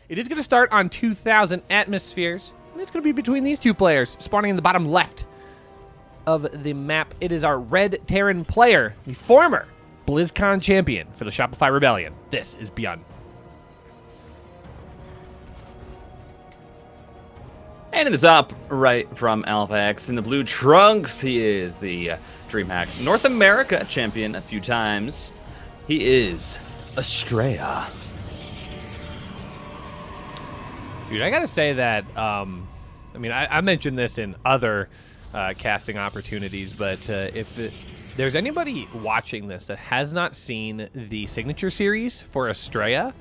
It is going to start on 2,000 atmospheres, and it's going to be between these two players, spawning in the bottom left of the map. It is our Red Terran player, the former BlizzCon champion for the Shopify Rebellion. This is Byun. And in the top right from Alpha X in the blue trunks, he is the DreamHack North America champion a few times. He is Astrea. Dude, I gotta say that, I mean, I mentioned this in other casting opportunities, but if there's anybody watching this that has not seen the signature series for Astrea,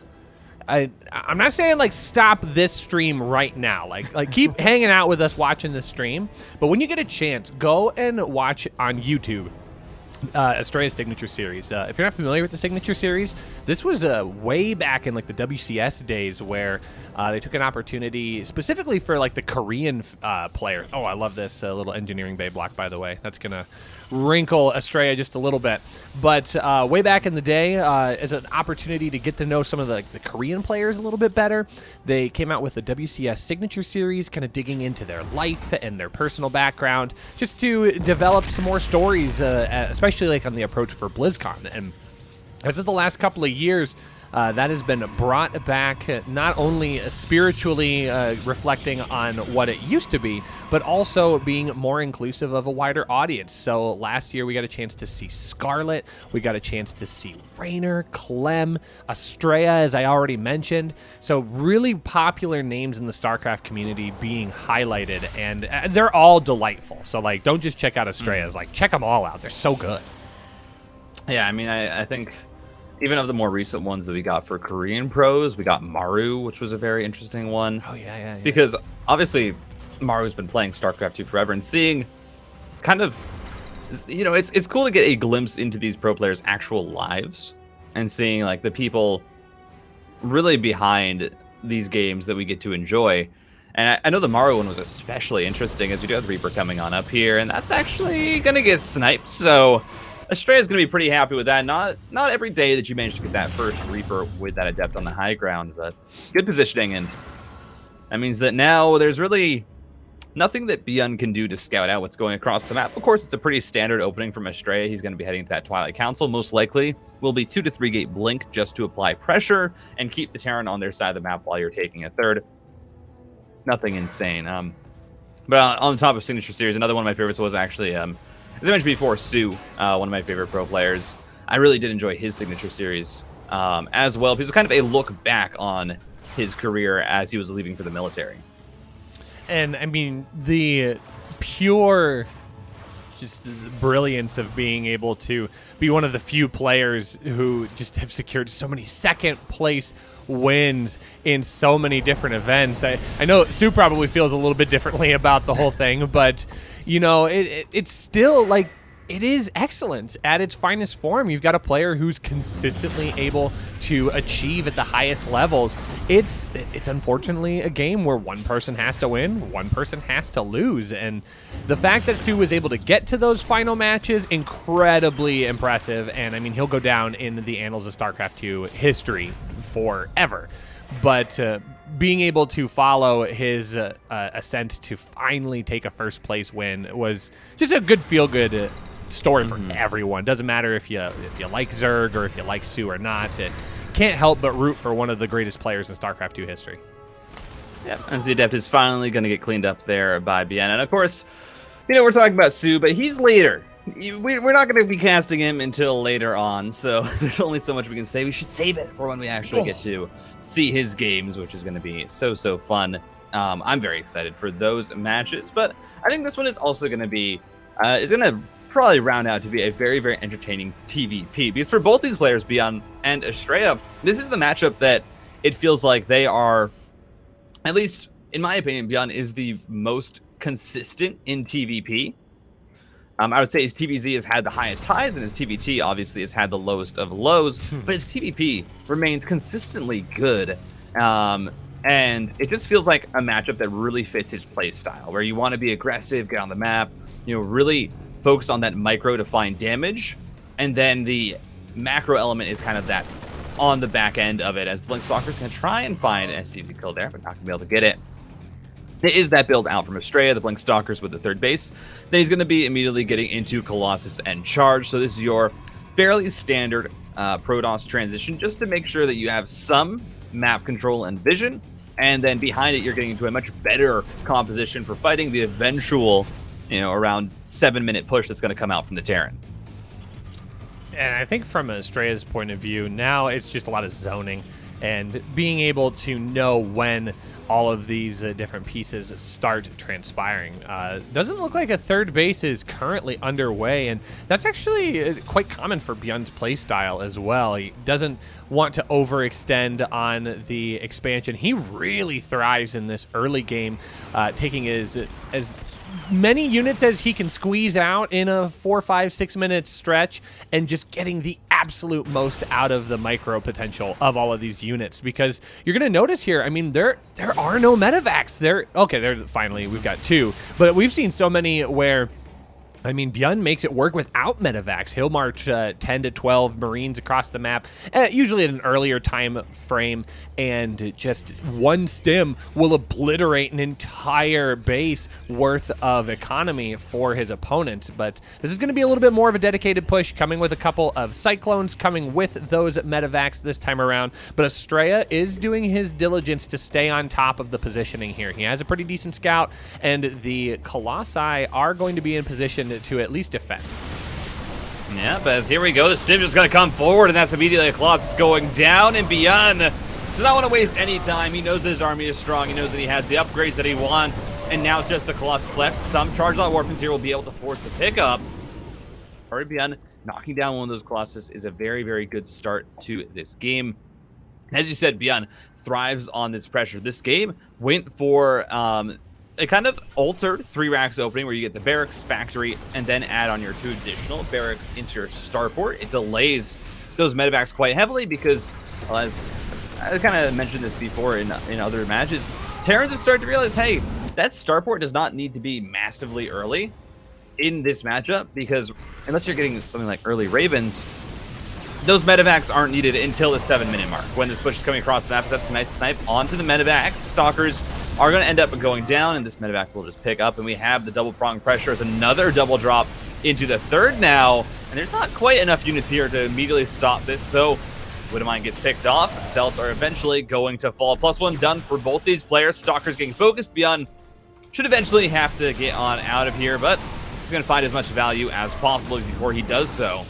I'm not saying, like, stop this stream right now. Like keep hanging out with us watching this stream, but when you get a chance, go and watch on YouTube Astrea's signature series. If you're not familiar with the signature series, this was way back in, like, the WCS days where they took an opportunity specifically for, like, the Korean players. Oh, I love this little engineering bay block, by the way. That's gonna wrinkle Astrea just a little bit, but way back in the day, as an opportunity to get to know some of the Korean players a little bit better, they came out with the WCS signature series, kind of digging into their life and their personal background, just to develop some more stories, especially like on the approach for BlizzCon. And as of the last couple of years, that has been brought back, not only spiritually reflecting on what it used to be, but also being more inclusive of a wider audience. So last year we got a chance to see Scarlet, we got a chance to see Raynor, Clem, Astrea, as I already mentioned. So really popular names in the StarCraft community being highlighted, and they're all delightful. So, like, don't just check out Astrea's, like, check them all out. They're so good. Yeah, I mean, I think even of the more recent ones that we got for Korean pros, we got Maru, which was a very interesting one. Oh, yeah. Because obviously Maru's been playing StarCraft 2 forever, and seeing kind of, you know, it's cool to get a glimpse into these pro players' actual lives and seeing, like, the people really behind these games that we get to enjoy. And I know the Maru one was especially interesting, as we do have the Reaper coming on up here, and that's actually going to get sniped, so Astrea is going to be pretty happy with that. Not every day that you manage to get that first Reaper with that Adept on the high ground, but good positioning, and that means that now there's really nothing that Byun can do to scout out what's going across the map. Of course, it's a pretty standard opening from Astrea. He's going to be heading to that Twilight Council. Most likely will be 2 to 3 gate blink just to apply pressure and keep the Terran on their side of the map while you're taking a third. Nothing insane. But on the top of Signature Series, another one of my favorites was actually, as I mentioned before, Su, one of my favorite pro players. I really did enjoy his Signature Series as well, because it was kind of a look back on his career as he was leaving for the military. And, I mean, the pure just the brilliance of being able to be one of the few players who just have secured so many second-place wins in so many different events. I know Su probably feels a little bit differently about the whole thing, but, you know, it's still, like, it is excellence at its finest form. You've got a player who's consistently able to achieve at the highest levels. It's unfortunately a game where one person has to win, one person has to lose, and the fact that Su was able to get to those final matches, incredibly impressive, and I mean, he'll go down in the annals of StarCraft 2 history forever. But being able to follow his ascent to finally take a first place win was just a good feel-good story for everyone. Doesn't matter if you like Zerg or if you like Su or not. It can't help but root for one of the greatest players in StarCraft 2 history. Yeah, as the Adept is finally going to get cleaned up there by Byun. And of course, you know, we're talking about Su, but he's later. We're not going to be casting him until later on, so there's only so much we can say. We should save it for when we actually get to see his games, which is going to be so fun. I'm very excited for those matches, but I think this one is also going to be, is going to probably round out to be a very, very entertaining TVP, because for both these players, Byun and Astrea, this is the matchup that it feels like they are, at least in my opinion, Byun is the most consistent in TVP. I would say his TVZ has had the highest highs, and his TVT obviously has had the lowest of lows, but his TVP remains consistently good. And it just feels like a matchup that really fits his play style, where you want to be aggressive, get on the map, you know, really focus on that micro to find damage, and then the macro element is kind of that on the back end of it, as the Blinkstalker's going to try and find an SCV kill there, but not going to be able to get it. It is that build out from Astrea, the Blinkstalkers with the third base. Then he's going to be immediately getting into Colossus and Charge. So this is your fairly standard Protoss transition, just to make sure that you have some map control and vision. And then behind it, you're getting into a much better composition for fighting the eventual, around 7-minute push that's going to come out from the Terran. And I think from Astrea's point of view, now it's just a lot of zoning and being able to know when all of these different pieces start transpiring. Doesn't look like a third base is currently underway, and that's actually quite common for Byun's playstyle as well. He doesn't want to overextend on the expansion. He really thrives in this early game, taking as many units as he can squeeze out in a 4, 5, 6 minute stretch and just getting the absolute most out of the micro potential of all of these units. Because you're going to notice here, I mean, there are no medevacs. There finally we've got 2, but we've seen so many where, I mean, Byun makes it work without medevacs. He'll march 10 to 12 Marines across the map, usually at an earlier time frame, and just one stim will obliterate an entire base worth of economy for his opponent. But this is going to be a little bit more of a dedicated push, coming with a couple of Cyclones, coming with those medevacs this time around. But Astrea is doing his diligence to stay on top of the positioning here. He has a pretty decent scout, and the Colossi are going to be in position to at least defend. Yeah, but as here we go, the stim is going to come forward, and that's immediately a Colossus going down, and Byun does not want to waste any time. He knows that his army is strong. He knows that he has the upgrades that he wants, and now it's just the Colossus left. Some charge lot weapons here will be able to force the pickup. Alright, Byun knocking down one of those Colossus is a very, very good start to this game. As you said, Byun thrives on this pressure. This game went for a kind of altered 3 racks opening where you get the barracks, factory, and then add on your 2 additional barracks into your starport. It delays those medevacs quite heavily because, well, as I kind of mentioned this before in other matches, Terrans have started to realize, hey, that starport does not need to be massively early in this matchup, because unless you're getting something like early Ravens, those medevacs aren't needed until the 7-minute mark when this push is coming across the map. So that's a nice snipe onto the medevac. Stalkers are going to end up going down, and this medevac will just pick up, and we have the double prong pressure as another double drop into the third now, and there's not quite enough units here to immediately stop this, so Widowmine gets picked off. Celts are eventually going to fall. +1 done for both these players. Stalkers getting focused. Byun should eventually have to get on out of here, but he's going to find as much value as possible before he does so.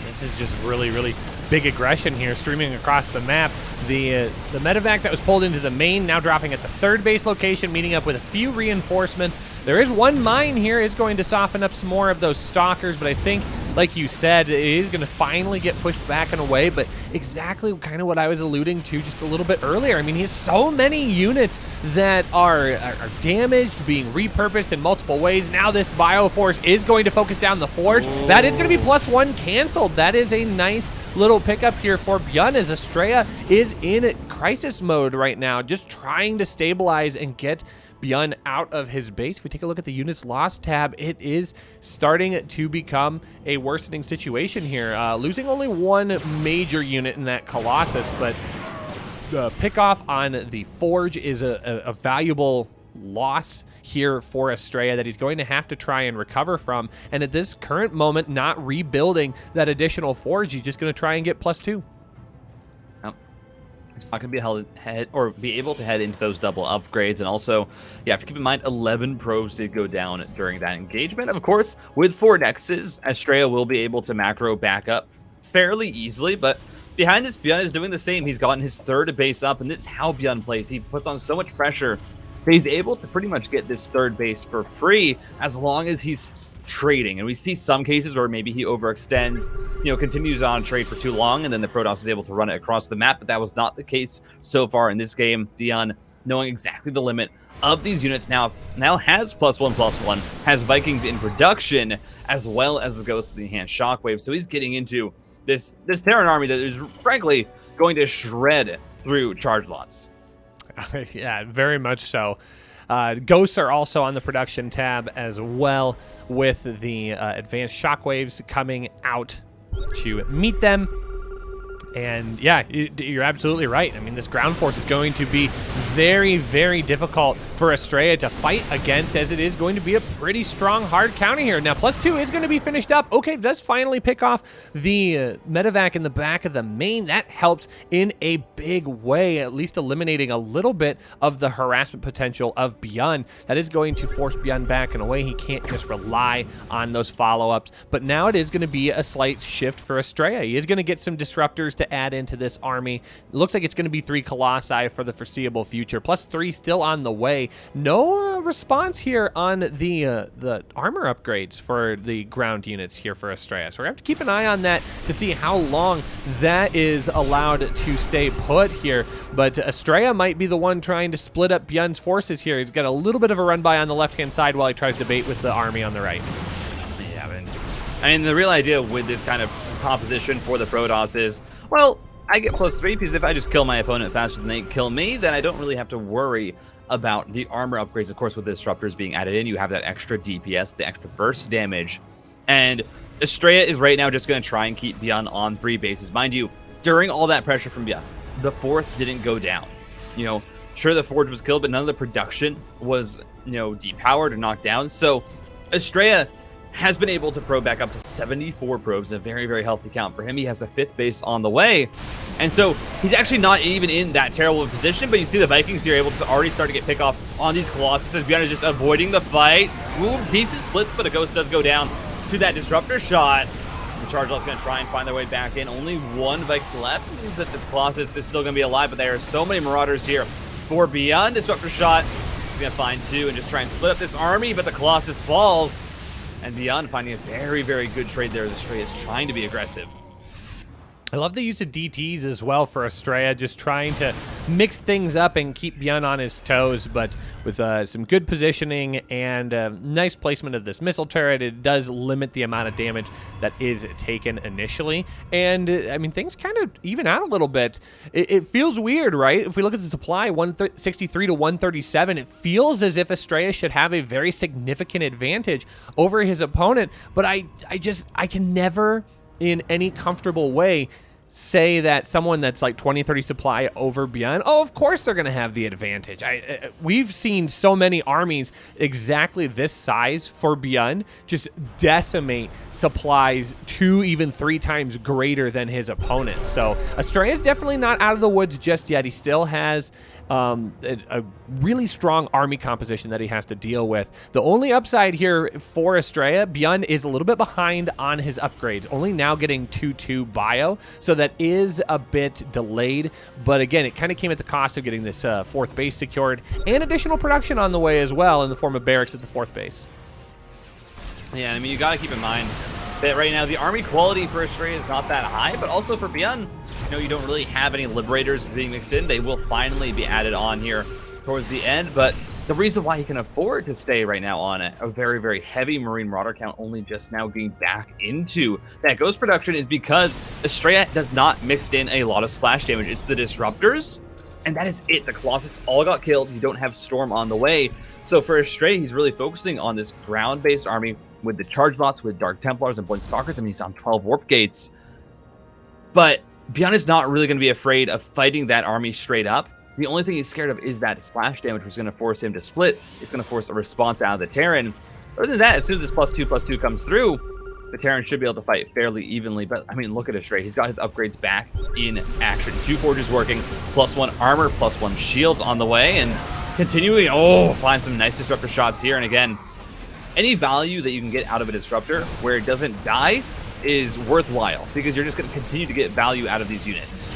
This is just really, really big aggression here, streaming across the map. The medevac that was pulled into the main now dropping at the third base location, meeting up with a few reinforcements. There is one mine here, is going to soften up some more of those Stalkers, but I think, like you said, it is going to finally get pushed back and away, but exactly kind of what I was alluding to just a little bit earlier. I mean, he has so many units that are damaged, being repurposed in multiple ways. Now this Bioforce is going to focus down the Forge. Ooh. That is going to be +1 canceled. That is a nice little pickup here for Byun, as Astrea is in crisis mode right now, just trying to stabilize and get Byun out of his base. If we take a look at the units lost tab, it is starting to become a worsening situation here. Losing only 1 major unit in that Colossus, but the pick off on the Forge is a valuable loss here for Astrea that he's going to have to try and recover from. And at this current moment, not rebuilding that additional Forge, he's just going to try and get +2. It's not going to be able to head into those double upgrades. And also, you have to keep in mind, 11 probes did go down during that engagement. Of course, with 4 Nexus, Astrea will be able to macro back up fairly easily. But behind this, Byun is doing the same. He's gotten his 3rd base up, and this is how Byun plays. He puts on so much pressure that he's able to pretty much get this 3rd base for free as long as he's trading. And we see some cases where maybe he overextends, continues on trade for too long, and then the Protoss is able to run it across the map, but that was not the case so far in this game. Byun, knowing exactly the limit of these units, now has +1/+1, has Vikings in production, as well as the Ghost with the enhanced Shockwave, so he's getting into this Terran army that is frankly going to shred through charge lots. Yeah, very much so. Ghosts are also on the production tab as well, with the advanced shockwaves coming out to meet them. And yeah, you're absolutely right. I mean, this ground force is going to be very, very difficult for Astrea to fight against, as it is going to be a pretty strong hard counter here. Now, +2 is going to be finished up. Okay, does finally pick off the medevac in the back of the main. That helps in a big way, at least eliminating a little bit of the harassment potential of Byun. That is going to force Byun back in a way. He can't just rely on those follow-ups. But now it is going to be a slight shift for Astrea. He is going to get some disruptors to add into this army. It looks like it's going to be 3 Colossi for the foreseeable future. +3 still on the way. No response here on the armor upgrades for the ground units here for Astrea. So we're going to have to keep an eye on that to see how long that is allowed to stay put here. But Astrea might be the one trying to split up Byun's forces here. He's got a little bit of a run by on the left-hand side while he tries to bait with the army on the right. Yeah, man. I mean, the real idea with this kind of composition for the Protoss is, well, I get +3 because if I just kill my opponent faster than they kill me, then I don't really have to worry about the armor upgrades. Of course, with the disruptors being added in, you have that extra DPS, the extra burst damage. And Astrea is right now just going to try and keep Byun on 3 bases. Mind you, during all that pressure from Byun, the 4th didn't go down. You know, sure, the Forge was killed, but none of the production was, you know, depowered or knocked down. So Astrea has been able to probe back up to 74 probes, a very, very healthy count for him. He has a 5th base on the way. And so he's actually not even in that terrible of a position, but you see the Vikings here able to already start to get pickoffs on these Colossus as Byun is just avoiding the fight. Ooh, decent splits, but a Ghost does go down to that disruptor shot. The Charge Lot's going to try and find their way back in. Only 1 Viking left. It means that this Colossus is still going to be alive, but there are so many Marauders here for Byun. Disruptor shot. He's going to find 2 and just try and split up this army, but the Colossus falls. And Byun finding a very, very good trade there. The Astrea is trying to be aggressive. I love the use of DTs as well for Astrea, just trying to mix things up and keep Byun on his toes, but with some good positioning and nice placement of this missile turret, it does limit the amount of damage that is taken initially. And, I mean, things kind of even out a little bit. It feels weird, right? If we look at the supply, 163 to 137, it feels as if Astrea should have a very significant advantage over his opponent, but I can never in any comfortable way say that someone that's like 20-30 supply over Byun, oh, of course they're going to have the advantage. We've seen so many armies exactly this size for Byun just decimate supplies 2, even 3 times greater than his opponents. So Astrea is definitely not out of the woods just yet. He still has a really strong army composition that he has to deal with. The only upside here for Astrea, Byun is a little bit behind on his upgrades, only now getting 2-2 bio, so that is a bit delayed. But again, it kind of came at the cost of getting this 4th base secured and additional production on the way as well in the form of barracks at the 4th base. Yeah, I mean, you got to keep in mind that right now the army quality for Astrea is not that high, but also for Byun, you know, you don't really have any Liberators being mixed in. They will finally be added on here towards the end, but the reason why he can afford to stay right now on a very, very heavy Marine Marauder count, only just now getting back into that Ghost production, is because Astrea does not mix in a lot of splash damage. It's the Disruptors, and that is it. The Colossus all got killed. You don't have Storm on the way. So for Astrea, he's really focusing on this ground-based army with the Charge Lots, with Dark Templars and Blink Stalkers. I mean, he's on 12 Warp Gates. But Byun is not really going to be afraid of fighting that army straight up. The only thing he's scared of is that splash damage, which is going to force him to split. It's going to force a response out of the Terran. Other than that, as soon as this +2/+2 comes through, the Terran should be able to fight fairly evenly. But, I mean, look at Astrea. He's got his upgrades back in action. 2 Forges working, +1 armor, +1 shields on the way, and continuing, find some nice Disruptor shots here. And again, any value that you can get out of a Disruptor where it doesn't die is worthwhile, because you're just going to continue to get value out of these units.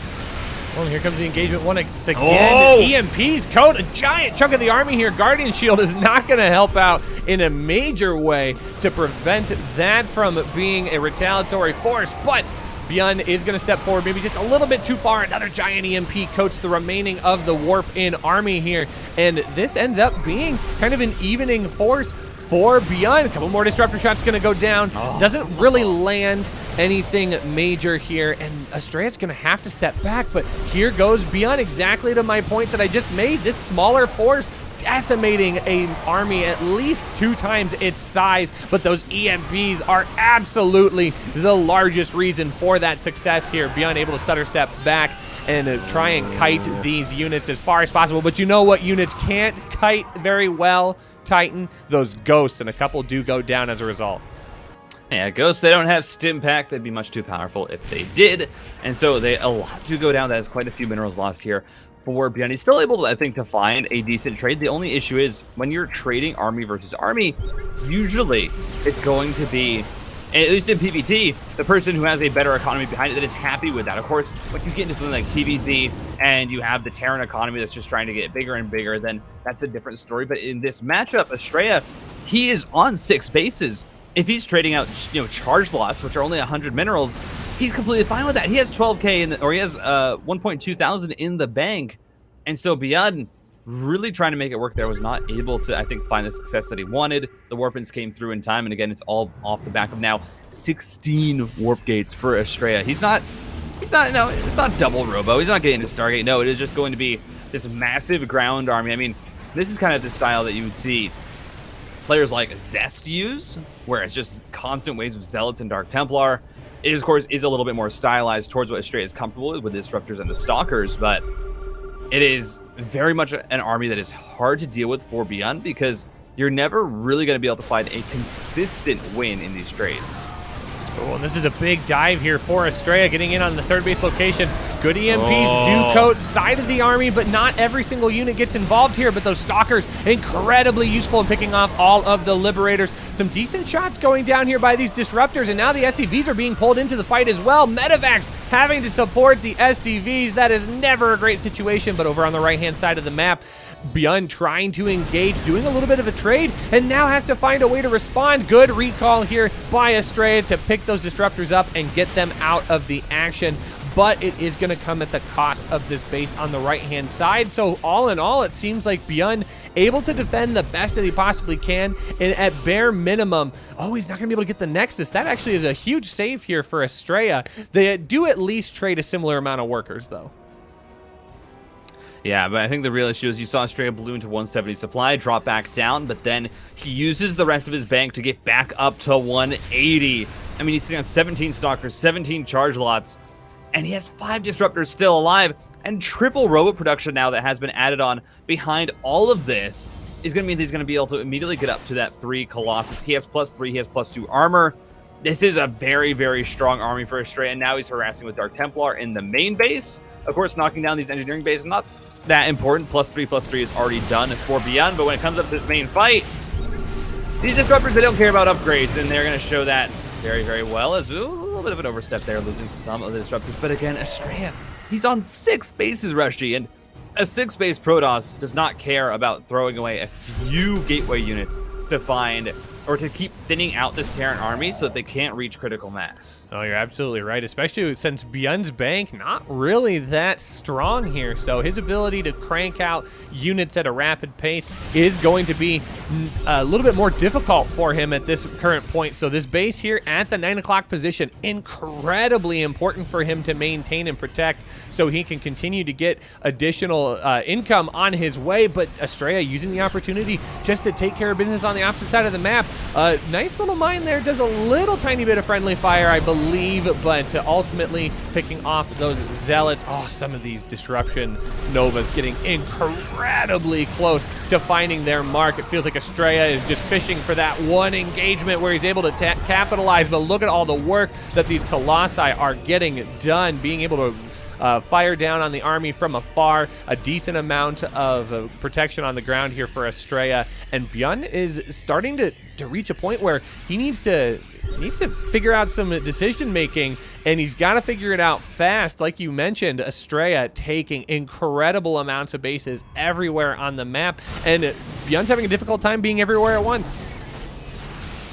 Well, here comes the engagement one again. EMPs coat a giant chunk of the army here. Guardian Shield is not going to help out in a major way to prevent that from being a retaliatory force, but Byun is going to step forward maybe just a little bit too far. Another giant EMP coats the remaining of the Warp in army here, and this ends up being kind of an evening force for Byun. A couple more Disruptor shots going to go down. Doesn't really land anything major here, and Astrea's gonna have to step back, but here goes Byun, exactly to my point that I just made. This smaller force decimating an army at least 2 times its size, but those EMPs are absolutely the largest reason for that success here. Byun able to stutter step back and try and kite these units as far as possible, but you know what units can't kite very well, Titan? Those ghosts, and a couple do go down as a result. Yeah, ghosts, they don't have stim pack. They'd be much too powerful if they did, and so a lot do go down. That is quite a few minerals lost here for Byun. He's still able to, I think, to find a decent trade. The only issue is when you're trading army versus army, usually it's going to be, at least in PvT, the person who has a better economy behind it that is happy with that. Of course, when you get into something like TVZ and you have the Terran economy that's just trying to get bigger and bigger, then that's a different story. But in this matchup, Astrea, he is on 6 bases. If he's trading out, charge lots, which are only 100 minerals, he's completely fine with that. He has 12K or he has 1.2 thousand in the bank, and so Byun really trying to make it work there was not able to, I think, find the success that he wanted. The warpins came through in time, and again, it's all off the back of now 16 warp gates for Astrea. It's not double robo. He's not getting to Stargate. No, it is just going to be this massive ground army. I mean, this is kind of the style that you would see players like Zest use, where it's just constant waves of Zealots and Dark Templar. It, of course, is a little bit more stylized towards what Astrea is comfortable with the Disruptors and the Stalkers, but it is very much an army that is hard to deal with for Byun because you're never really going to be able to find a consistent win in these trades. Oh, this is a big dive here for Astrea, getting in on the 3rd base location. Good EMPs do coat side of the army, but not every single unit gets involved here. But those Stalkers, incredibly useful in picking off all of the Liberators. Some decent shots going down here by these Disruptors, and now the SCVs are being pulled into the fight as well. Medivacs having to support the SCVs. That is never a great situation, but over on the right-hand side of the map, Byun trying to engage, doing a little bit of a trade, and now has to find a way to respond. Good recall here by Astrea to pick those Disruptors up and get them out of the action. But it is going to come at the cost of this base on the right-hand side. So all in all, it seems like Byun able to defend the best that he possibly can. And at bare minimum, he's not going to be able to get the Nexus. That actually is a huge save here for Astrea. They do at least trade a similar amount of workers, though. Yeah, but I think the real issue is you saw Astrea balloon to 170 supply, drop back down, but then he uses the rest of his bank to get back up to 180. I mean, he's sitting on 17 Stalkers, 17 charge lots, and he has 5 Disruptors still alive, and triple robot production now that has been added on behind all of this is going to mean he's going to be able to immediately get up to that 3 Colossus. He has +3, he has +2 armor. This is a very, very strong army for Astrea, and now he's harassing with Dark Templar in the main base. Of course, knocking down these engineering bases, not that important. +3/+3 is already done for Byun, but when it comes up to this main fight, these Disruptors, they don't care about upgrades, and they're going to show that very, very well. As a little bit of an overstep there, losing some of the Disruptors, but again, Astrea, he's on 6 bases, Rushi, and a 6-base Protoss does not care about throwing away a few gateway units to find or to keep thinning out this Terran army so that they can't reach critical mass. Oh, you're absolutely right, especially since Byun's bank not really that strong here. So his ability to crank out units at a rapid pace is going to be a little bit more difficult for him at this current point. So this base here at the 9 o'clock position, incredibly important for him to maintain and protect so he can continue to get additional income on his way. But Astrea using the opportunity just to take care of business on the opposite side of the map. Nice little mine there, does a little tiny bit of friendly fire, I believe, but ultimately picking off those Zealots. Oh, some of these Disruption Novas getting incredibly close to finding their mark. It feels like Astrea is just fishing for that one engagement where he's able to capitalize, but look at all the work that these Colossi are getting done, being able to fire down on the army from afar, a decent amount of protection on the ground here for Astrea, and Byun is starting to reach a point where he needs to figure out some decision making, and he's got to figure it out fast. Like you mentioned, Astrea taking incredible amounts of bases everywhere on the map, and Byun's having a difficult time being everywhere at once.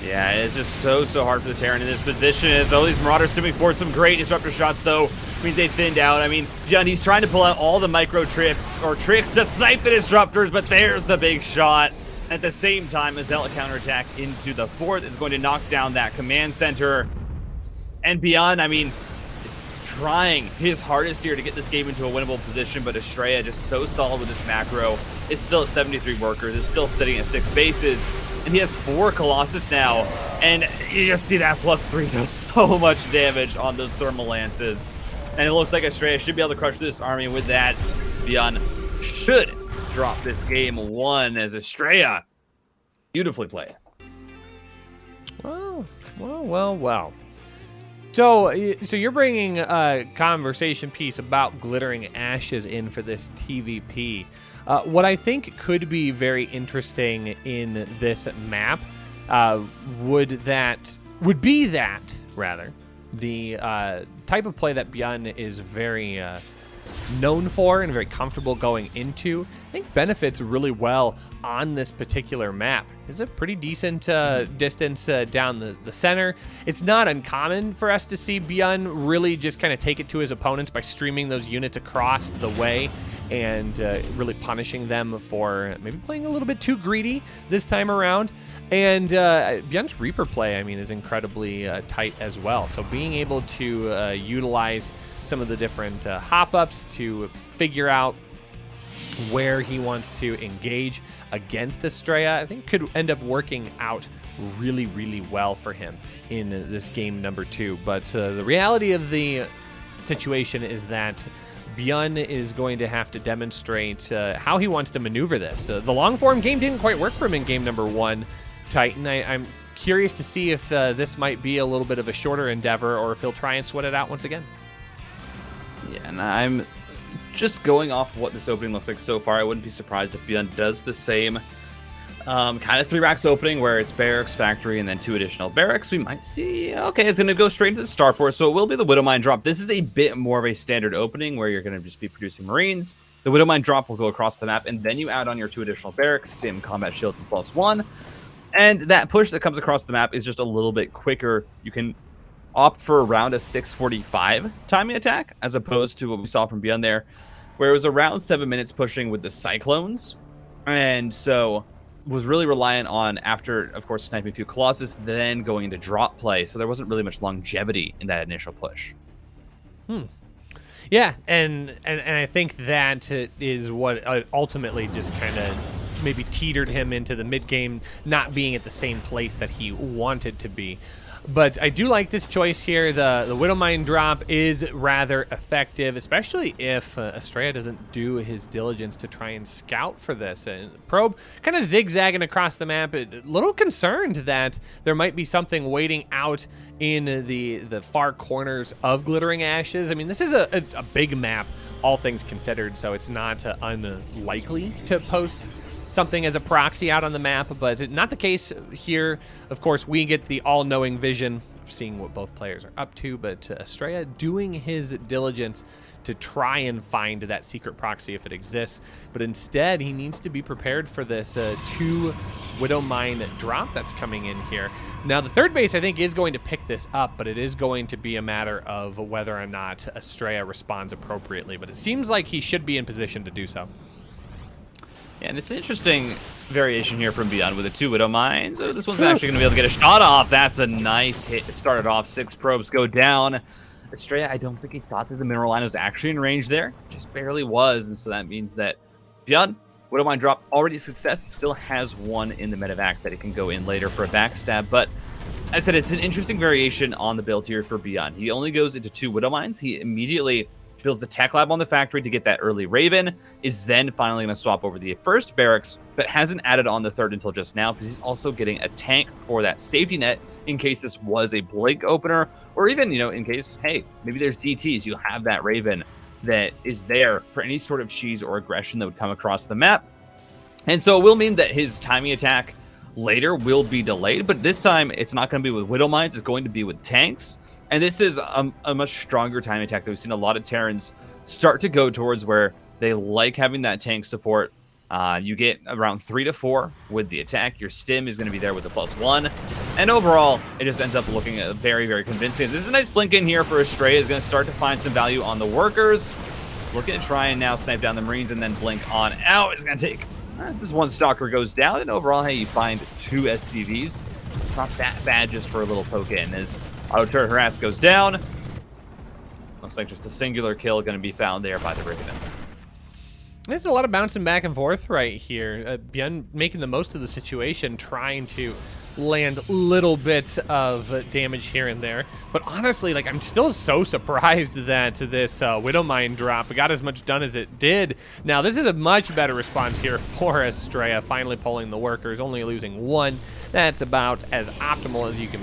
Yeah, it's just so hard for the Terran in this position. As all these Marauders stimming forward, some great Disruptor shots, though, means they thinned out. I mean, Byun, he's trying to pull out all the micro tricks to snipe the Disruptors, but there's the big shot. At the same time, a Zealot counterattack into the 4th is going to knock down that command center. And Byun, I mean, trying his hardest here to get this game into a winnable position, but Astrea just so solid with this macro. It's still at 73 workers. It's still sitting at 6 bases. And he has 4 Colossus now. And you just see that +3 does so much damage on those thermal lances. And it looks like Astrea should be able to crush this army with that. Byun should drop this game 1 as Astrea beautifully played. Well. So you're bringing a conversation piece about Glittering Ashes in for this TVP. What I think could be very interesting in this map would be that the type of play that Byun is very known for and very comfortable going into, I think benefits really well on this particular map. It's a pretty decent distance down the center. It's not uncommon for us to see Byun really just kind of take it to his opponents by streaming those units across the way and really punishing them for maybe playing a little bit too greedy this time around. And Byun's Reaper play, I mean, is incredibly tight as well. So being able to utilize some of the different hop-ups to figure out where he wants to engage against Astrea, I think could end up working out really, really well for him in this game number 2. But the reality of the situation is that Byun is going to have to demonstrate how he wants to maneuver this. The long-form game didn't quite work for him in game number 1, Titan. I'm curious to see if this might be a little bit of a shorter endeavor or if he'll try and sweat it out once again. Yeah, and I'm just going off what this opening looks like so far. I wouldn't be surprised if Byun does the same kind of 3 racks opening where it's barracks, factory, and then 2 additional barracks. We might see, okay, it's going to go straight into the starport, so it will be the Widowmine drop. This is a bit more of a standard opening where you're going to just be producing Marines. The Widowmine drop will go across the map, and then you add on your 2 additional barracks, stim combat shields, and +1. And that push that comes across the map is just a little bit quicker. You can opt for around a 6:45 timing attack, as opposed to what we saw from Byun there, where it was around 7 minutes pushing with the Cyclones. And so was really reliant on, after, of course, sniping a few Colossus, then going into drop play. So there wasn't really much longevity in that initial push. Yeah, and I think that is what ultimately just kind of maybe teetered him into the mid-game not being at the same place that he wanted to be. But I do like this choice here. The Widowmine drop is rather effective, especially if Astrea doesn't do his diligence to try and scout for this. And Probe kind of zigzagging across the map, a little concerned that there might be something waiting out in the far corners of Glittering Ashes. I mean, this is a big map, all things considered, so it's not unlikely to post something as a proxy out on the map, but not the case here. Of course, we get the all-knowing vision of seeing what both players are up to, but Astrea doing his diligence to try and find that secret proxy if it exists. But instead, he needs to be prepared for this 2 Widowmine drop that's coming in here. Now, the third base, I think, is going to pick this up, but it is going to be a matter of whether or not Astrea responds appropriately. But it seems like he should be in position to do so. Yeah, and it's an interesting variation here from Byun with the 2 Widowmines. So this one's actually going to be able to get a shot off. That's a nice hit. It started off. 6 probes go down. Astrea, I don't think he thought that the mineral line was actually in range there. Just barely was, and so that means that Byun, Widowmine drop, already a success. Still has 1 in the medevac that it can go in later for a backstab. But as I said, it's an interesting variation on the build here for Byun. He only goes into 2 Widowmines. He immediately builds the tech lab on the factory to get that early Raven, is then finally going to swap over the first barracks, but hasn't added on the third until just now because he's also getting a tank for that safety net in case this was a blink opener, or even, in case, hey, maybe there's DTs, you have that Raven that is there for any sort of cheese or aggression that would come across the map. And so it will mean that his timing attack later will be delayed, but this time it's not going to be with Widowmines, it's going to be with tanks. And this is a much stronger time attack that we've seen a lot of Terrans start to go towards, where they like having that tank support. You get around 3 to 4 with the attack. Your stim is going to be there with the +1. And overall, it just ends up looking very, very convincing. This is a nice blink in here for Astrea. Is going to start to find some value on the workers. Looking to try and now snipe down the Marines and then blink on out. It's going to take just 1 stalker goes down. And overall, hey, you find 2 SCVs. It's not that bad just for a little poke in, as Auto turret harass goes down. Looks like just a singular kill going to be found there by the Raven. There's a lot of bouncing back and forth right here. Byun making the most of the situation, trying to land little bits of damage here and there. But honestly, like, I'm still so surprised that this Widowmine drop got as much done as it did. Now, this is a much better response here for Astrea, finally pulling the workers, only losing one. That's about as optimal as you can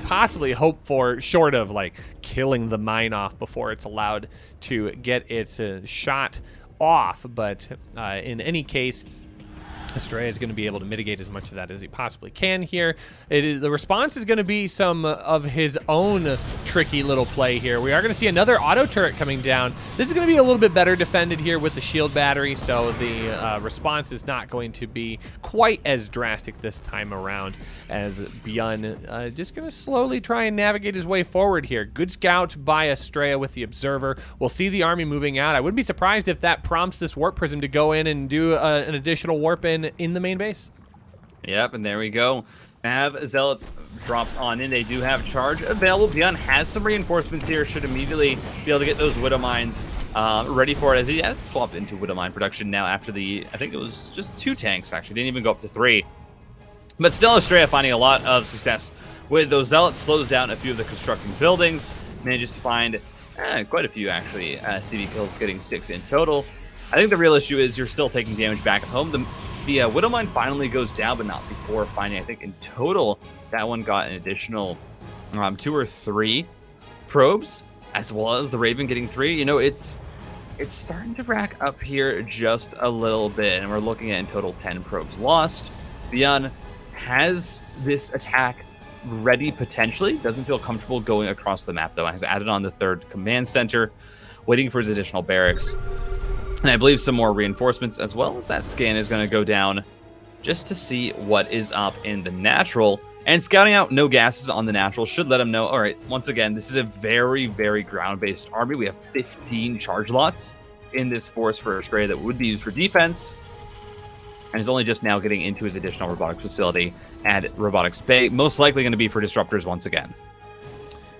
possibly hope for, short of, like, killing the mine off before it's allowed to get its shot off. But in any case, Astrea is going to be able to mitigate as much of that as he possibly can here. The response is going to be some of his own tricky little play here. We are going to see another auto turret coming down. This is going to be a little bit better defended here with the shield battery, so the response is not going to be quite as drastic this time around, as Byun just going to slowly try and navigate his way forward here. Good scout by Astrea with the observer. We'll see the army moving out. I wouldn't be surprised if that prompts this warp prism to go in and do an additional warp in the main base. Yep, and there we go. Have Zealots dropped on in. They do have charge available. Byun has some reinforcements here. Should immediately be able to get those Widow Mines ready for it, as he has swapped into Widow Mine production now after the, I think it was just 2 tanks, actually. Didn't even go up to 3. But still, Astrea finding a lot of success with those Zealots. Slows down a few of the constructing buildings. Manages to find quite a few, actually. CV kills, getting 6 in total. I think the real issue is you're still taking damage back at home. The Widow Mine finally goes down, but not before finding, I think in total, that one got an additional 2 or 3 probes, as well as the Raven getting 3. You know, it's starting to rack up here just a little bit, and we're looking at in total 10 probes lost. Byun has this attack ready potentially. Doesn't feel comfortable going across the map, though. Has added on the 3rd command center, waiting for his additional barracks. And I believe some more reinforcements, as well as that scan is going to go down just to see what is up in the natural. And scouting out no gases on the natural should let him know, all right, once again, this is a very, very ground-based army. We have 15 charge lots in this force for Astrea that would be used for defense. And he's only just now getting into his additional robotics facility at Robotics Bay, most likely going to be for disruptors once again.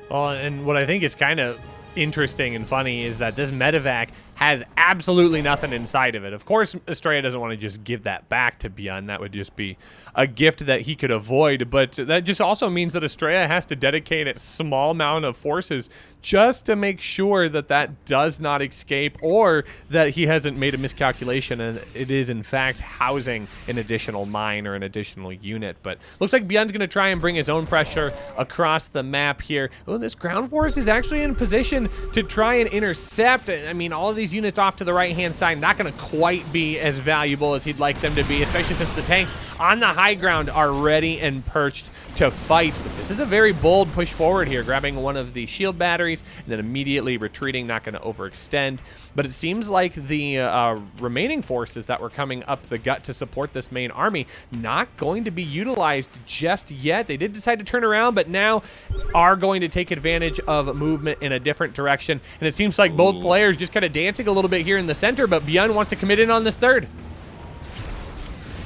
Well, and what I think is kind of interesting and funny is that this medevac has absolutely nothing inside of it. Of course, Astrea doesn't want to just give that back to Byun. That would just be a gift that he could avoid. But that just also means that Astrea has to dedicate a small amount of forces just to make sure that that does not escape, or that he hasn't made a miscalculation and it is in fact housing an additional mine or an additional unit. But looks like Byun's going to try and bring his own pressure across the map here. Oh, this ground force is actually in position to try and intercept. I mean, all of these units off to the right-hand side not going to quite be as valuable as he'd like them to be, especially since the tanks on the high ground are ready and perched to fight. But this is a very bold push forward here, grabbing one of the shield batteries and then immediately retreating, not going to overextend. But it seems like the remaining forces that were coming up the gut to support this main army not going to be utilized just yet. They did decide to turn around, but now are going to take advantage of movement in a different direction. And it seems like both players just kind of dancing a little bit here in the center, but Byun wants to commit in on this 3rd.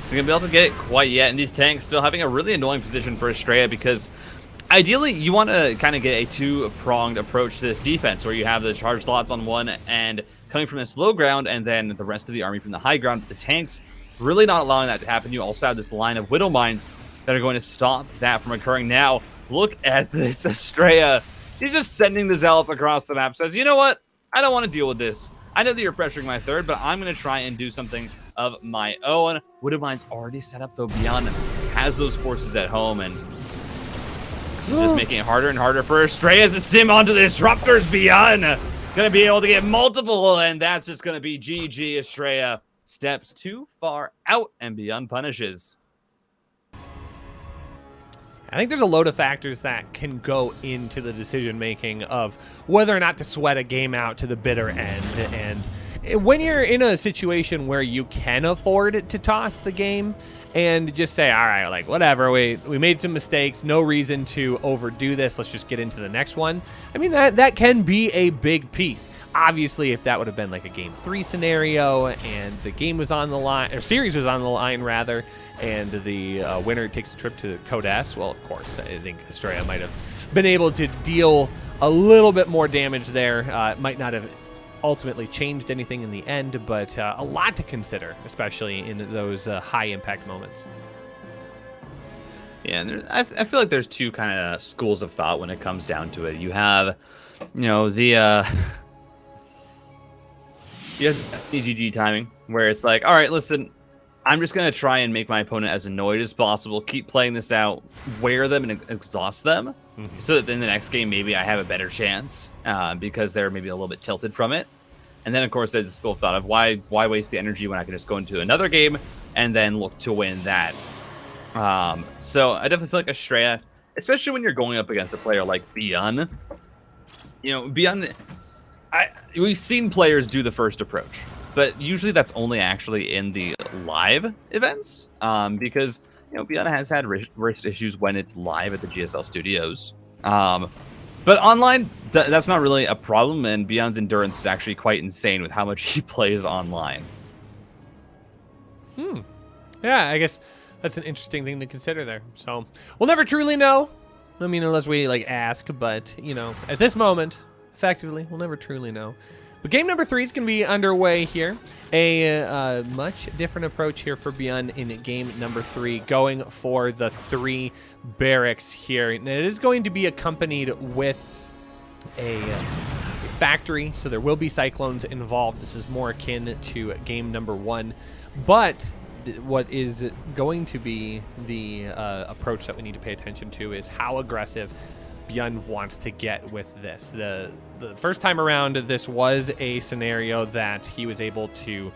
He's going to be able to get it quite yet, and these tanks still having a really annoying position for Astrea, because ideally you want to kind of get a 2-pronged approach to this defense, where you have the charge slots on one end coming from this low ground, and then the rest of the army from the high ground. But the tanks really not allowing that to happen. You also have this line of Widow Mines that are going to stop that from occurring. Now, look at this Astrea. He's just sending the Zealots across the map. Says, you know what? I don't want to deal with this. I know that you're pressuring my 3rd, but I'm going to try and do something of my own. Widow Mine's already set up, though. Byun has those forces at home, and this is just making it harder and harder for Astrea as the sim onto the disruptors. Byun gonna be able to get multiple, and that's just gonna be GG. Astrea steps too far out, and Byun punishes. I think there's a load of factors that can go into the decision-making of whether or not to sweat a game out to the bitter end. And when you're in a situation where you can afford to toss the game and just say, all right, like, whatever, we made some mistakes, no reason to overdo this, let's just get into the next one. I mean, that can be a big piece. Obviously, if that would have been like a Game 3 scenario and the game was on the line, or series was on the line, rather, and the winner takes a trip to Code S, well, of course, I think Astrea might have been able to deal a little bit more damage there. Might not have ultimately changed anything in the end, but a lot to consider, especially in those high impact moments. Yeah, and I feel like there's two kind of schools of thought when it comes down to it. You have, the CGG timing, where it's like, all right, listen, I'm just going to try and make my opponent as annoyed as possible, keep playing this out, wear them and exhaust them, so that in the next game maybe I have a better chance because they're maybe a little bit tilted from it. And then, of course, there's the school of thought of why waste the energy when I can just go into another game and then look to win that. So I definitely feel like Astrea, especially when you're going up against a player like Byun, Byun, we've seen players do the first approach, but usually that's only actually in the live events, because Byun has had wrist issues when it's live at the GSL studios. But online, that's not really a problem, and Byun's endurance is actually quite insane with how much he plays online. Yeah, I guess that's an interesting thing to consider there. So we'll never truly know. I mean, unless we ask, but at this moment, effectively, we'll never truly know. But game number 3 is going to be underway here. A much different approach here for Byun in game number 3, going for the 3 barracks here. And it is going to be accompanied with a factory, so there will be cyclones involved. This is more akin to game number 1. But what is going to be the approach that we need to pay attention to is how aggressive Byun wants to get with this. The first time around, this was a scenario that he was able to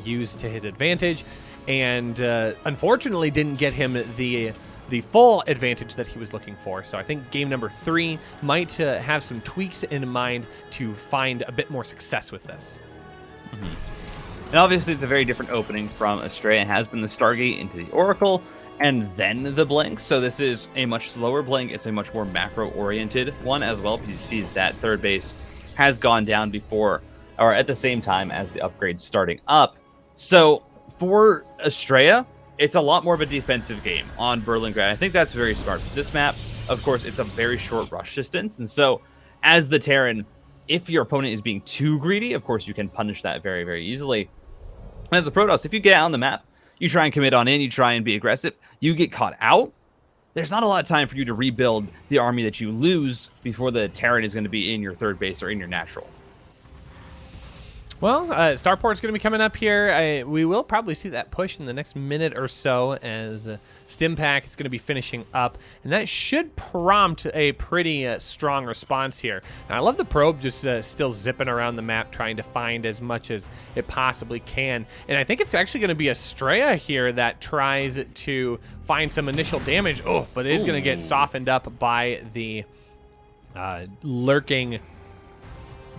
use to his advantage, and unfortunately didn't get him the full advantage that he was looking for. So I think game number 3 might have some tweaks in mind to find a bit more success with this. And obviously, it's a very different opening from Astrea. It has been the Stargate into the Oracle, and then the Blink. So this is a much slower Blink. It's a much more macro-oriented one as well, because you see that third base has gone down before, or at the same time as the upgrades starting up. So for Astrea, it's a lot more of a defensive game on Berlingrad. I think that's very smart, because this map, of course, it's a very short rush distance. And so as the Terran, if your opponent is being too greedy, of course, you can punish that very, very easily. As the Protoss, if you get out on the map, you try and commit on in, you try and be aggressive, you get caught out, there's not a lot of time for you to rebuild the army that you lose before the Terran is going to be in your third base or in your natural. Well, Starport's going to be coming up here. We will probably see that push in the next minute or so as Stimpack is going to be finishing up, and that should prompt a pretty strong response here. And I love the probe just still zipping around the map, trying to find as much as it possibly can. And I think it's actually going to be Astrea here that tries to find some initial damage. Oh, but it is going to get softened up by the lurking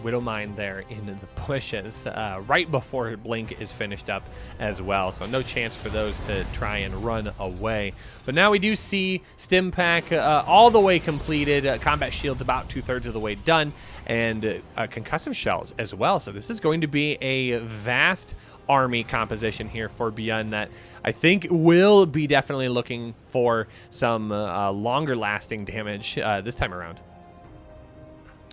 Widowmine there in the bushes right before Blink is finished up as well. So no chance for those to try and run away. But now we do see Stimpack all the way completed. Combat shields about 2/3 of the way done. And concussive shells as well. So this is going to be a vast army composition here for Byun that I think will be definitely looking for some longer lasting damage this time around.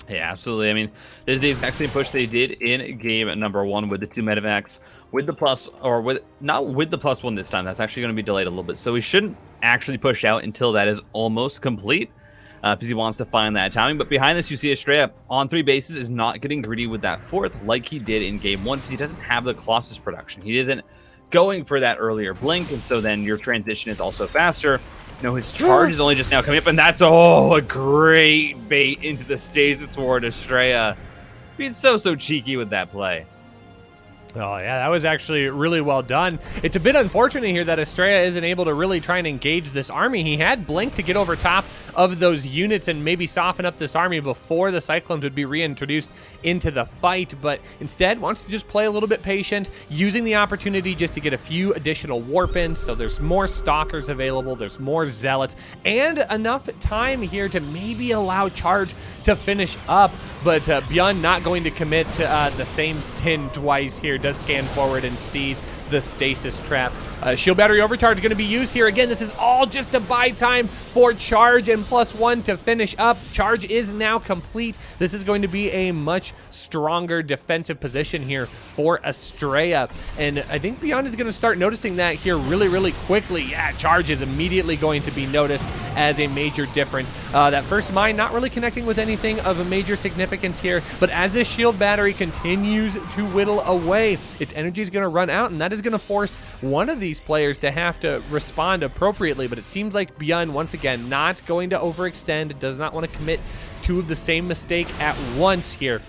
Yeah, absolutely. I mean, this is the exact same push they did in game number 1 with the 2 medevacs, with the plus, or with not with the +1 this time. That's actually going to be delayed a little bit. So we shouldn't actually push out until that is almost complete, because he wants to find that timing. But behind this, you see Astrea on 3 bases is not getting greedy with that 4th like he did in game 1, because he doesn't have the Colossus production. He isn't going for that earlier Blink, and so then your transition is also faster. His charge is only just now coming up, and that's a great bait into the stasis ward. Astrea being so cheeky with that play. Oh, yeah, that was actually really well done. It's a bit unfortunate here that Astrea isn't able to really try and engage this army. He had Blink to get over top of those units and maybe soften up this army before the Cyclones would be reintroduced into the fight, but instead wants to just play a little bit patient, using the opportunity just to get a few additional warp ins, so there's more Stalkers available, there's more Zealots, and enough time here to maybe allow charge to finish up, but Byun not going to commit the same sin twice here, does scan forward and sees the stasis trap. Shield battery overcharge going to be used here. Again, this is all just to buy time for charge and +1 to finish up. Charge is now complete. This is going to be a much stronger defensive position here for Astrea. And I think Byun is going to start noticing that here really, really quickly. Yeah, charge is immediately going to be noticed as a major difference. That first mine not really connecting with anything of a major significance here, but as this shield battery continues to whittle away, its energy is going to run out, and that is going to force one of these players to have to respond appropriately. But it seems like Byun, once again, not going to overextend, does not want to commit two of the same mistake at once here.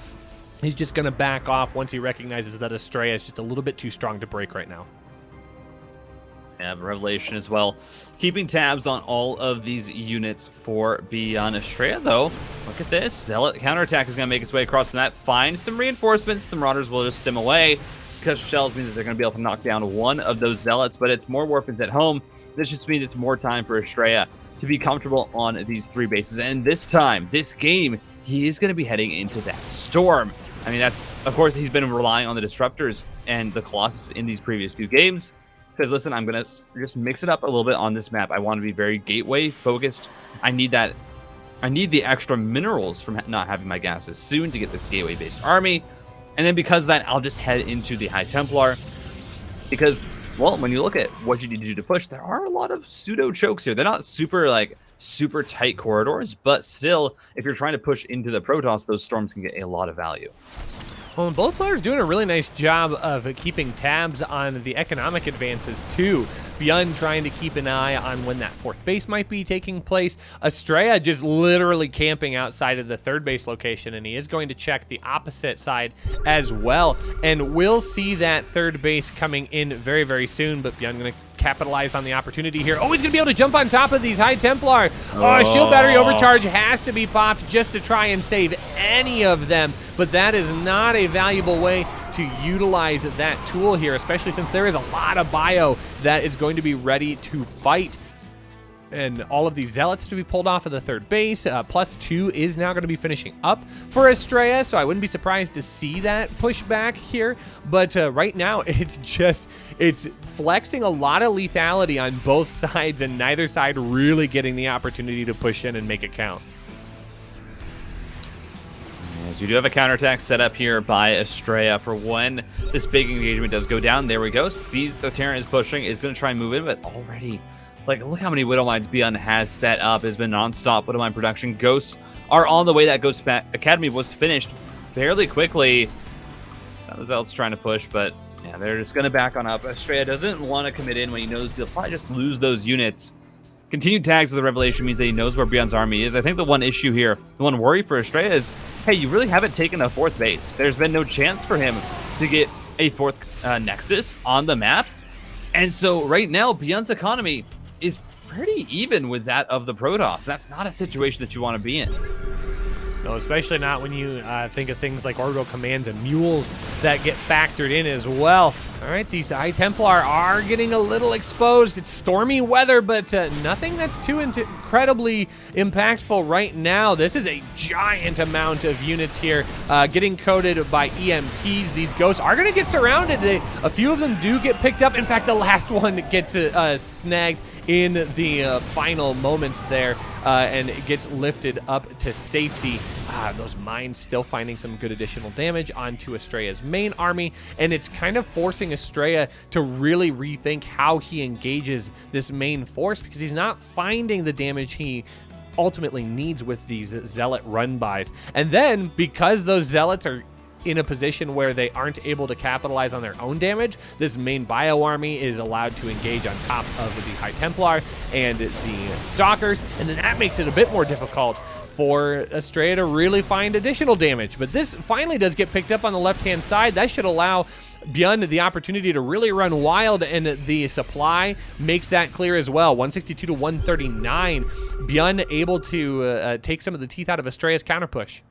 He's just going to back off once he recognizes that Astrea is just a little bit too strong to break right now. Yeah, Revelation as well. Keeping tabs on all of these units for Byun. Astrea, though, look at this. Zealot counterattack is going to make its way across the map. Find some reinforcements. The Marauders will just stim away, because shells means that they're going to be able to knock down one of those Zealots, but it's more weapons at home. This just means it's more time for Astrea to be comfortable on these 3 bases. And this time, this game, he is going to be heading into that storm. I mean, that's, of course, he's been relying on the Disruptors and the Colossus in these previous 2 games. Says, listen, I'm going to just mix it up a little bit on this map. I want to be very gateway focused. I need the extra minerals from not having my gases soon to get this gateway based army. And then because of that, I'll just head into the High Templar. Because, well, when you look at what you need to do to push, there are a lot of pseudo chokes here. They're not super tight corridors, but still, if you're trying to push into the Protoss, those storms can get a lot of value. Well, both players doing a really nice job of keeping tabs on the economic advances too. Byun trying to keep an eye on when that 4th base might be taking place. Astrea just literally camping outside of the 3rd base location, and he is going to check the opposite side as well. And we'll see that 3rd base coming in very, very soon, but Byun going to capitalize on the opportunity here. Oh, he's gonna be able to jump on top of these High Templar. Oh, shield battery overcharge has to be popped just to try and save any of them, but that is not a valuable way to utilize that tool here, especially since there is a lot of bio that is going to be ready to fight. And all of these Zealots to be pulled off of the 3rd base. +2 is now going to be finishing up for Astrea, so I wouldn't be surprised to see that pushback here. But right now, it's flexing a lot of lethality on both sides, and neither side really getting the opportunity to push in and make it count. As we do have a counterattack set up here by Astrea for when this big engagement does go down. There we go. Sees the Terran is pushing, is going to try and move in, but already... Like, look how many Widow Mines Byun has set up. Has been non-stop Widow Mine production. Ghosts are on the way. That Ghost Academy was finished fairly quickly. Sounds else trying to push, but yeah, they're just going to back on up. Astrea doesn't want to commit in when he knows he'll probably just lose those units. Continued tags with the Revelation means that he knows where Byun's army is. I think the one issue here, the one worry for Astrea is, hey, you really haven't taken a 4th base. There's been no chance for him to get a 4th Nexus on the map. And so right now, Byun's economy is pretty even with that of the Protoss. That's not a situation that you want to be in. No, especially not when you think of things like orbital commands and mules that get factored in as well. All right, these High Templar are getting a little exposed. It's stormy weather, but nothing that's too incredibly impactful right now. This is a giant amount of units here getting coated by EMPs. These ghosts are going to get surrounded. A few of them do get picked up. In fact, the last one gets snagged in the final moments there, and it gets lifted up to safety. Those mines still finding some good additional damage onto Astrea's main army, and it's kind of forcing Astrea to really rethink how he engages this main force, because he's not finding the damage he ultimately needs with these Zealot run-bys. And then, because those Zealots are in a position where they aren't able to capitalize on their own damage, this main bio army is allowed to engage on top of the High Templar and the Stalkers, and then that makes it a bit more difficult for Astrea to really find additional damage. But this finally does get picked up on the left-hand side. That should allow Byun the opportunity to really run wild, and the supply makes that clear as well. 162 to 139. Byun able to take some of the teeth out of Astrea's counter push.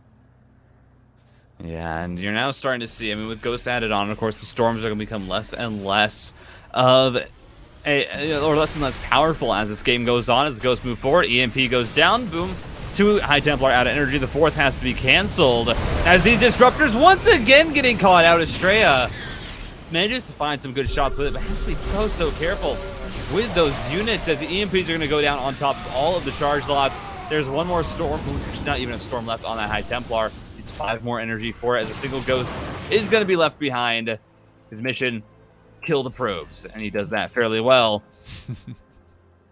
Yeah, and you're now starting to see, I mean, with Ghosts added on, of course, the storms are going to become less and less of or less and less powerful as this game goes on. As the Ghosts move forward, EMP goes down, boom. 2 High Templar out of energy. The 4th has to be canceled as these Disruptors once again getting caught out. Astrea manages to find some good shots with it, but has to be so careful with those units as the EMPs are going to go down on top of all of the charge lots. There's one more storm, not even a storm left on that High Templar. It's 5 more energy for it as a single ghost is going to be left behind. His mission, kill the probes, and he does that fairly well.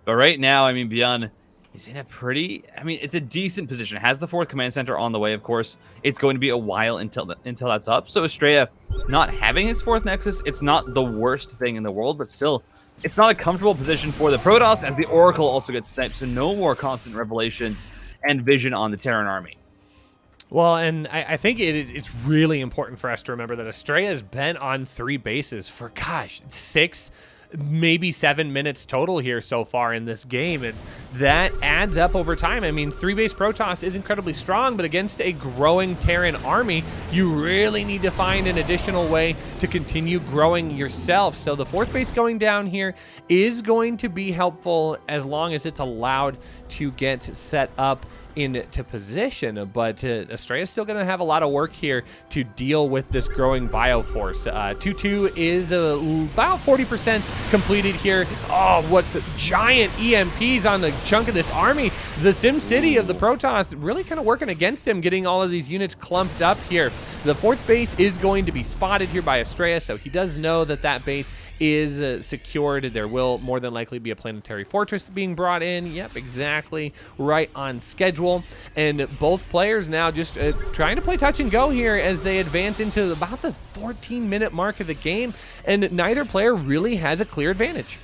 But right now, I mean, Byun is in a pretty, I mean, it's a decent position. It has the 4th command center on the way, of course. It's going to be a while until that's up. So Astrea not having his 4th Nexus, it's not the worst thing in the world, but still, it's not a comfortable position for the Protoss as the Oracle also gets sniped, so no more constant revelations and vision on the Terran army. Well, and I think it's really important for us to remember that Astrea has been on 3 bases for, gosh, 6, maybe 7 minutes total here so far in this game, and that adds up over time. I mean, 3-base Protoss is incredibly strong, but against a growing Terran army, you really need to find an additional way to continue growing yourself. So the 4th base going down here is going to be helpful as long as it's allowed to get set up into position, but Astrea is still going to have a lot of work here to deal with this growing Bioforce. 2-2 is about 40% completed here. Oh, what's giant EMPs on the chunk of this army. The Sim City of the Protoss really kind of working against him, getting all of these units clumped up here. The 4th base is going to be spotted here by Astrea, so he does know that that base is secured. There will more than likely be a planetary fortress being brought in. Yep, exactly right on schedule. And both players now just trying to play touch and go here as they advance into about the 14-minute mark of the game, and neither player really has a clear advantage.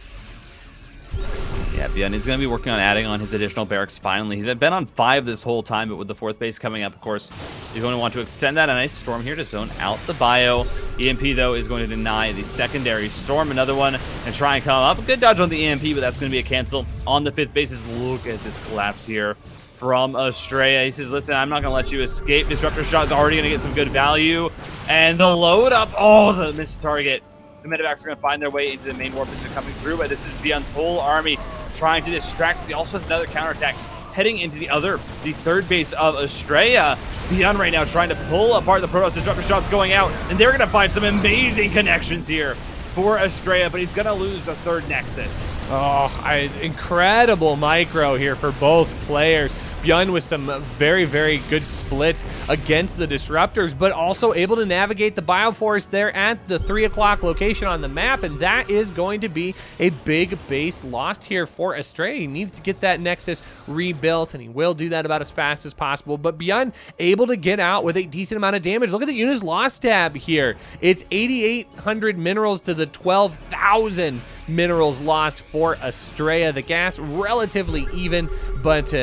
Yeah, Byun is going to be working on adding on his additional barracks finally. He's been on 5 this whole time, but with the 4th base coming up, of course, he's going to want to extend that. A nice storm here to zone out the bio. EMP, though, is going to deny the secondary storm. Another one and try and come up. Good dodge on the EMP, but that's going to be a cancel on the 5th bases. Look at this collapse here from Astrea. He says, listen, I'm not going to let you escape. Disruptor shot is already going to get some good value. And the load up. Oh, the missed target. The medevacs are going to find their way into the main warp as they're coming through, but this is Byun's whole army trying to distract. He also has another counterattack heading into the 3rd base of Astrea. Byun right now trying to pull apart the Protoss. Disruptor shots going out, and they're going to find some amazing connections here for Astrea, but he's going to lose the 3rd Nexus. Oh, incredible micro here for both players. Byun with some very, very good splits against the Disruptors, but also able to navigate the Bioforce there at the 3 o'clock location on the map, and that is going to be a big base lost here for Astrea. He needs to get that Nexus rebuilt, and he will do that about as fast as possible, but Byun able to get out with a decent amount of damage. Look at the units lost tab here. It's 8,800 minerals to the 12,000 minerals lost for Astrea. The gas relatively even, but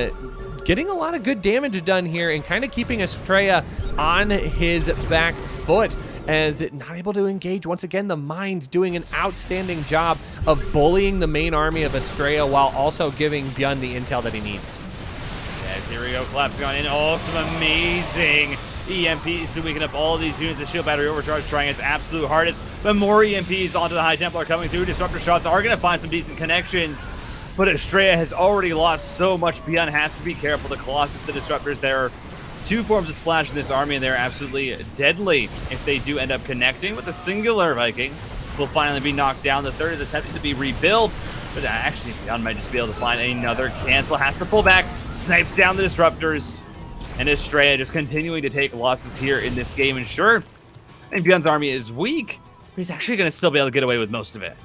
getting a lot of good damage done here and kind of keeping Astrea on his back foot as not able to engage. Once again, the mines doing an outstanding job of bullying the main army of Astrea while also giving Byun the intel that he needs. Yeah, here we go, collapsing on in. Oh, some amazing EMPs to weaken up all of these units. The shield battery overcharge trying its absolute hardest, but more EMPs onto the High Templar coming through. Disruptor shots are going to find some decent connections, but Astrea has already lost so much. Byun has to be careful. The Colossus, the Disruptors, there are 2 forms of splash in this army, and they're absolutely deadly if they do end up connecting. With the singular Viking will finally be knocked down. The 3rd is attempting to be rebuilt, but actually Byun might just be able to find another cancel. Has to pull back, snipes down the Disruptors, and Astrea just continuing to take losses here in this game. And sure, I think Byun's army is weak, but he's actually going to still be able to get away with most of it.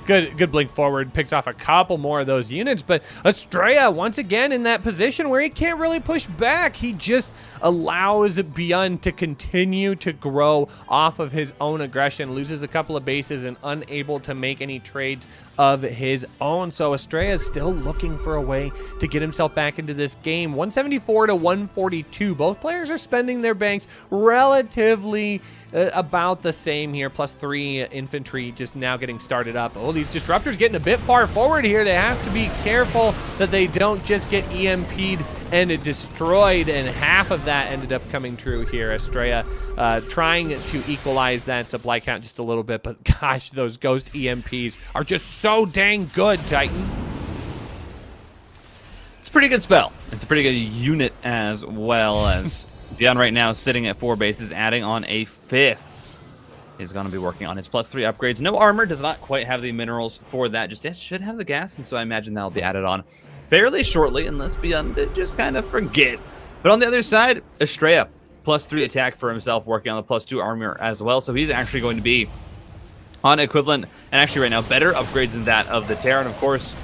Good blink forward, picks off a couple more of those units, but Astrea once again in that position where he can't really push back. He just allows Byun to continue to grow off of his own aggression, loses a couple of bases and unable to make any trades of his own. So Astrea is still looking for a way to get himself back into this game. 174 to 142. Both players are spending their banks relatively about the same here, +3 infantry just now getting started up. Oh, these Disruptors getting a bit far forward here. They have to be careful that they don't just get EMP'd and destroyed, and half of that ended up coming true here. Astrea trying to equalize that supply count just a little bit, but gosh, those ghost EMPs are just so dang good, Titan. It's a pretty good spell. It's a pretty good unit as well as Byun right now sitting at 4 bases, adding on a 5th. He's going to be working on his +3 upgrades. No armor, does not quite have the minerals for that just yet. Should have the gas, and so I imagine that'll be added on fairly shortly, unless Byun did just kind of forget. But on the other side, Astrea, +3 attack for himself, working on the +2 armor as well. So he's actually going to be on equivalent, and actually right now, better upgrades than that of the Terran. Of course,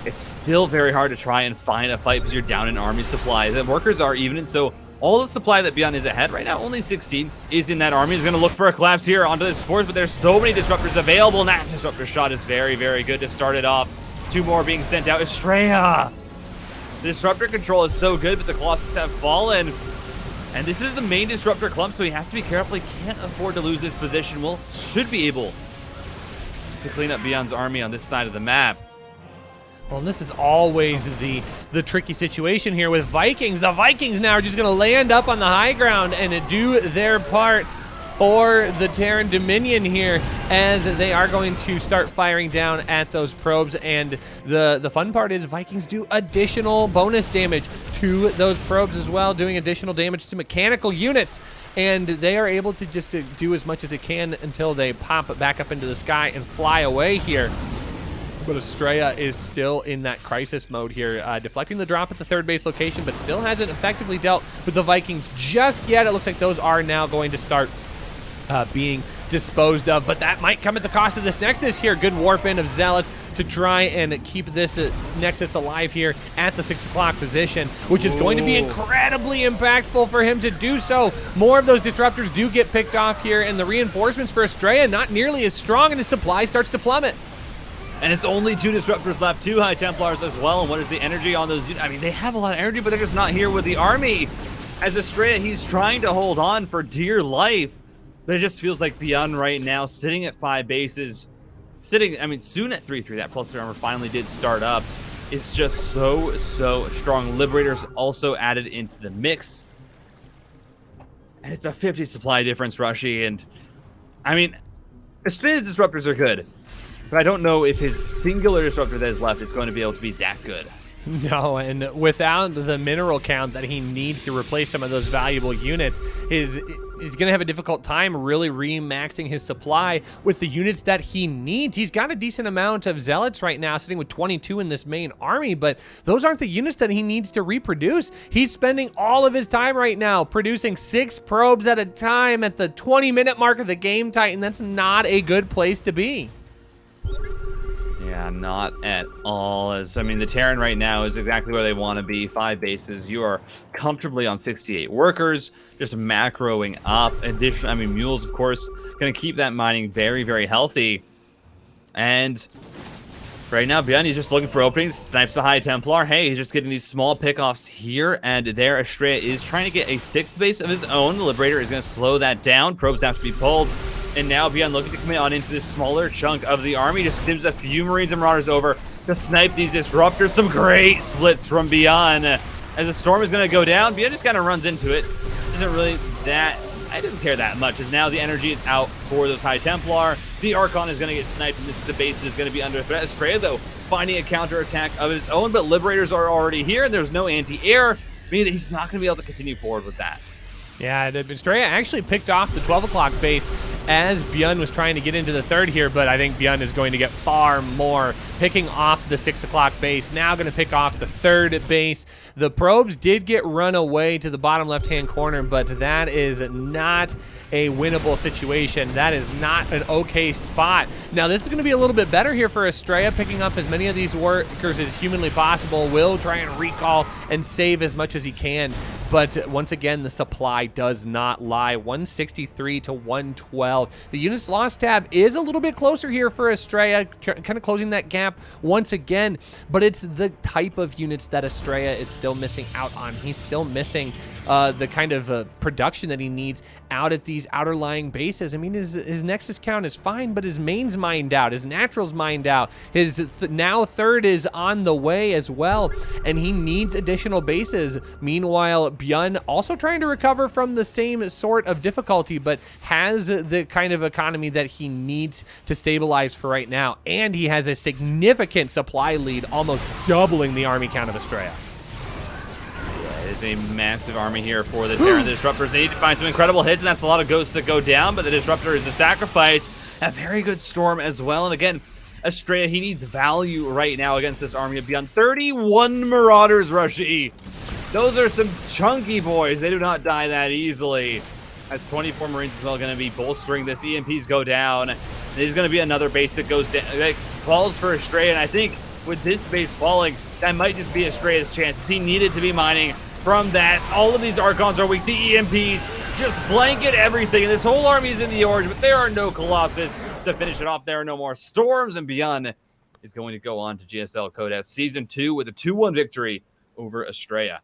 it's still very hard to try and find a fight because you're down in army supply. The workers are even, and so all the supply that Byun is ahead right now, only 16, is in that army. He's going to look for a collapse here onto this force, but there's so many disruptors available, and that disruptor shot is very, very good to start it off. 2 more being sent out. Astrea! The disruptor control is so good, but the Colossus have fallen. And this is the main disruptor clump, so he has to be careful. He can't afford to lose this position. Well, should be able to clean up Byun's army on this side of the map. Well, and this is always the tricky situation here with Vikings. The Vikings now are just going to land up on the high ground and do their part for the Terran Dominion here, as they are going to start firing down at those probes. And the fun part is Vikings do additional bonus damage to those probes as well, doing additional damage to mechanical units. And they are able to just do as much as they can until they pop back up into the sky and fly away here. But Astrea is still in that crisis mode here, deflecting the drop at the 3rd base location, but still hasn't effectively dealt with the Vikings just yet. It looks like those are now going to start being disposed of, but that might come at the cost of this Nexus here. Good warp in of Zealots to try and keep this Nexus alive here at the 6 o'clock position, which is going to be incredibly impactful for him to do so. More of those disruptors do get picked off here, and the reinforcements for Astrea not nearly as strong, and his supply starts to plummet. And it's only 2 disruptors left, 2 High Templars as well. And what is the energy on those units? I mean, they have a lot of energy, but they're just not here with the army. As Astrea, he's trying to hold on for dear life. But it just feels like Byun right now, sitting at 5 bases, soon at 3-3, that +3 armor finally did start up, is just so strong. Liberators also added into the mix. And it's a 50 supply difference, Rushi. And, I mean, Astrea's disruptors are good, but I don't know if his singular disruptor that is left is going to be able to be that good. No, and without the mineral count that he needs to replace some of those valuable units, he's going to have a difficult time really re-maxing his supply with the units that he needs. He's got a decent amount of Zealots right now, sitting with 22 in this main army, but those aren't the units that he needs to reproduce. He's spending all of his time right now producing 6 probes at a time at the 20-minute mark of the game, Titan. That's not a good place to be. Yeah, not at all. I mean, the Terran right now is exactly where they want to be. 5 bases. You are comfortably on 68 workers, just macroing up. Mules, of course, going to keep that mining very, very healthy. And right now, Byun, he's just looking for openings, snipes the High Templar. Hey, he's just getting these small pickoffs here and there. Astrea is trying to get a 6th base of his own. The Liberator is going to slow that down. Probes have to be pulled. And now Byun looking to commit on into this smaller chunk of the army. Just stims a few Marines and Marauders over to snipe these disruptors. Some great splits from Byun. As the storm is going to go down, Byun just kind of runs into it. It doesn't care that much, as now the energy is out for those High Templar. The Archon is going to get sniped, and this is a base that is going to be under threat. Astrea, though, finding a counterattack of his own, but Liberators are already here, and there's no anti-air, meaning that he's not going to be able to continue forward with that. Yeah, Astrea actually picked off the 12 o'clock base as Byun was trying to get into the 3rd here, but I think Byun is going to get far more, picking off the 6 o'clock base, now going to pick off the 3rd base. The probes did get run away to the bottom left-hand corner, but that is not a winnable situation. That is not an okay spot. Now, this is going to be a little bit better here for Astrea, picking up as many of these workers as humanly possible. Will try and recall and save as much as he can. But once again, the supply does not lie. 163 to 112. The units lost tab is a little bit closer here for Astrea, kind of closing that gap once again. But it's the type of units that Astrea is still missing out on. He's still missing the kind of production that he needs out at these outer lying bases. I mean, his Nexus count is fine, but his main's mined out, his natural's mined out, his now 3rd is on the way as well, and he needs additional bases. Meanwhile, Byun also trying to recover from the same sort of difficulty, but has the kind of economy that he needs to stabilize for right now, and he has a significant supply lead, almost doubling the army count of Astrea. is a massive army here for the Terran. The Disruptors, they need to find some incredible hits, and that's a lot of ghosts that go down, but the Disruptor is the sacrifice. A very good Storm as well, and again, Astrea, he needs value right now against this army of Byun. 31 Marauders, Rushi. Those are some chunky boys. They do not die that easily. That's 24 Marines as well going to be bolstering this. EMPs go down. There's going to be another base that goes down, that falls for Astrea, and I think with this base falling, that might just be Astrea's chances. He needed to be mining from that. All of these Archons are weak. The EMPs just blanket everything, and this whole army is in the orange, but there are no Colossus to finish it off. There are no more Storms, and Byun is going to go on to GSL Codex Season 2 with a 2-1 victory over Astrea.